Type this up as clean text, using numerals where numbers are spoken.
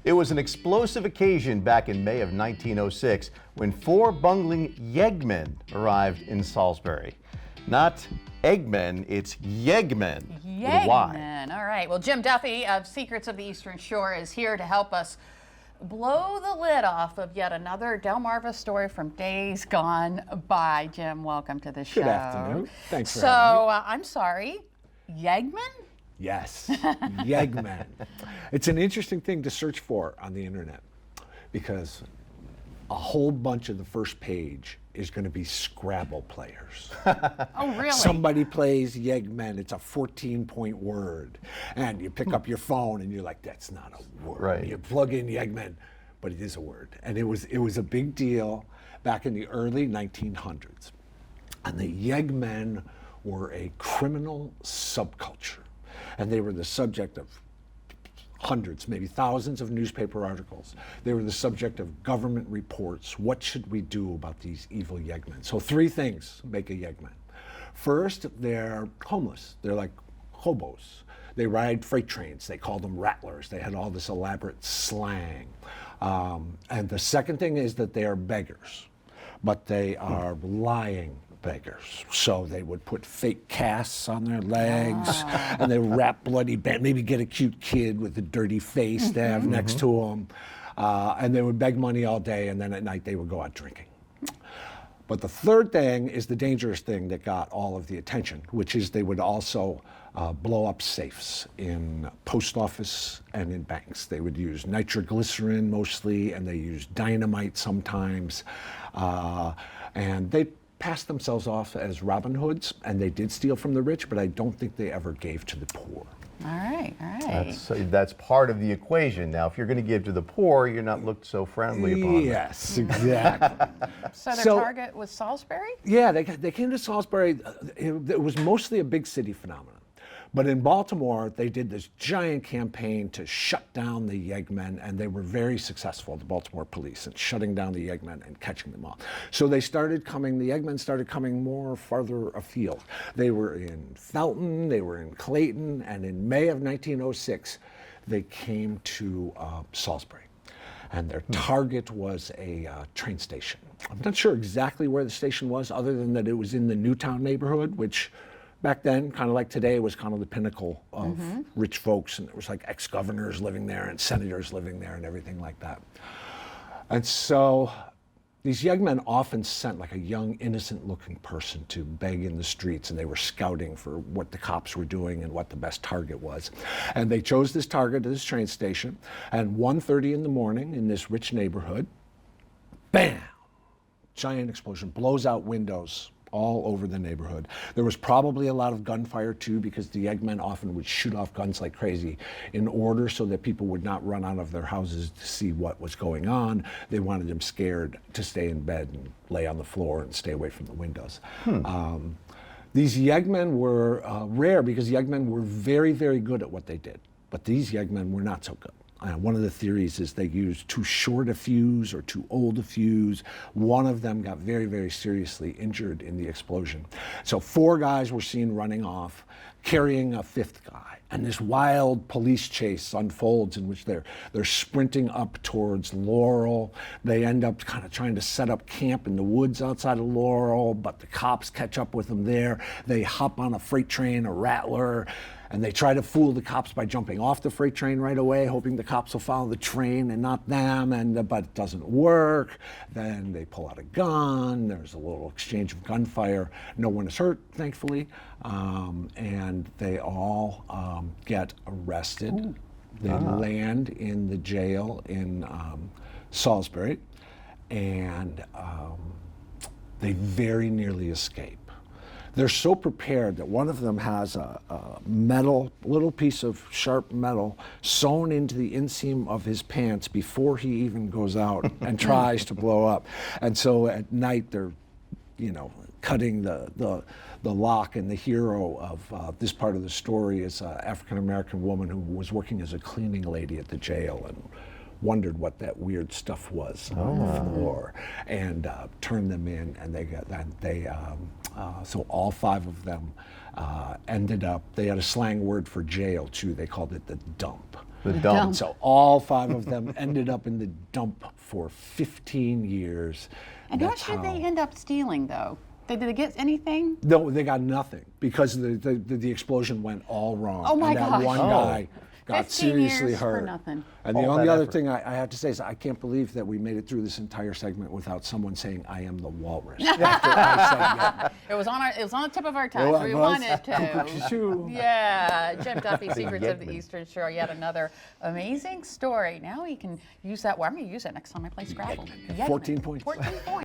It was an explosive occasion back in May of 1906 when 4 bungling Yeggmen arrived in Salisbury. Not Eggmen, it's Yeggmen. With a Y. Yeggmen. All right. Well, Jim Duffy of Secrets of the Eastern Shore is here to help us blow the lid off of yet another Delmarva story from days gone by. Jim, welcome to the show. Good afternoon. Thanks for having me. I'm sorry, Yeggmen? Yes, Yeggmen. It's an interesting thing to search for on the internet because a whole bunch of the first page is going to be Scrabble players. Oh, really? Somebody plays Yeggmen. It's a 14-point word. And you pick up your phone and you're like, that's not a word. Right. You plug in Yeggmen, but it is a word. And it was a big deal back in the early 1900s. And the Yeggmen were a criminal subculture. And they were the subject of hundreds, maybe thousands of newspaper articles. They were the subject of government reports. What should we do about these evil Yeggmen? So 3 things make a Yeggman. First, they're homeless. They're like hobos. They ride freight trains. They call them rattlers. They had all this elaborate slang. And the second thing is that they are beggars, but they are lying beggars. So they would put fake casts on their legs and they wrap bloody band, maybe get a cute kid with a dirty face to have next to them. And they would beg money all day, and then at night they would go out drinking. But the third thing is the dangerous thing that got all of the attention, which is they would also blow up safes in post office and in banks. They would use nitroglycerin mostly, and they used dynamite sometimes. And they passed themselves off as Robin Hoods, and they did steal from the rich, but I don't think they ever gave to the poor. All right, all right. That's part of the equation. Now, if you're going to give to the poor, you're not looked so friendly upon them. Yes, exactly. So their target was Salisbury? Yeah, they came to Salisbury. It was mostly a big city phenomenon. But in Baltimore, they did this giant campaign to shut down the Yeggmen, and they were very successful, the Baltimore police, in shutting down the Yeggmen and catching them all. So the Yeggmen started coming more farther afield. They were in Felton, they were in Clayton, and in May of 1906, they came to Salisbury. And their target was a train station. I'm not sure exactly where the station was, other than that it was in the Newtown neighborhood, which back then, kind of like today, was kind of the pinnacle of rich folks, and there was like ex-governors living there and senators living there and everything like that. And so these Yeggmen often sent like a young, innocent-looking person to beg in the streets, and they were scouting for what the cops were doing and what the best target was. And they chose this target at this train station, and 1:30 in the morning in this rich neighborhood, bam! Giant explosion, blows out windows all over the neighborhood. There was probably a lot of gunfire too, because the Yeggmen often would shoot off guns like crazy in order so that people would not run out of their houses to see what was going on. They wanted them scared to stay in bed and lay on the floor and stay away from the windows. These Yeggmen were rare because Yeggmen were very, very good at what they did, but these Yeggmen were not so good. One of the theories is they used too short a fuse or too old a fuse. One of them got very, very seriously injured in the explosion. So 4 guys were seen running off, carrying a 5th guy. And this wild police chase unfolds in which they're sprinting up towards Laurel. They end up kind of trying to set up camp in the woods outside of Laurel, but the cops catch up with them there. They hop on a freight train, a rattler, and they try to fool the cops by jumping off the freight train right away, hoping the cops will follow the train and not them, but it doesn't work. Then they pull out a gun. There's a little exchange of gunfire. No one is hurt, thankfully, and they all get arrested. Ooh. They land in the jail in Salisbury, and they very nearly escape. They're so prepared that one of them has a little piece of sharp metal sewn into the inseam of his pants before he even goes out and tries to blow up. And so at night they're, cutting the lock, and the hero of this part of the story is an African-American woman who was working as a cleaning lady at the jail and wondered what that weird stuff was on the floor, and turned them in, and so all 5 of them ended up, they had a slang word for jail too, they called it the dump. The dump. So all 5 of them ended up in the dump for 15 years. And what should they end up stealing, though? Did they get anything? No, they got nothing because the explosion went all wrong. Oh, my and that gosh. one guy got 15 seriously years for hurt. nothing. And the All only that other effort. thing I have to say is I can't believe that we made it through this entire segment without someone saying I am the walrus. After I said Yeggmen. It was on the tip of our tongues. Well, We it was. wanted to. Choo. Yeah, Jim Duffy, Secrets of the Yeggmen. Eastern Shore. Yet another amazing story. Now we can use that. Well, I'm going to use that next time I play Scrabble. Yeggmen. 14 points. 14 points.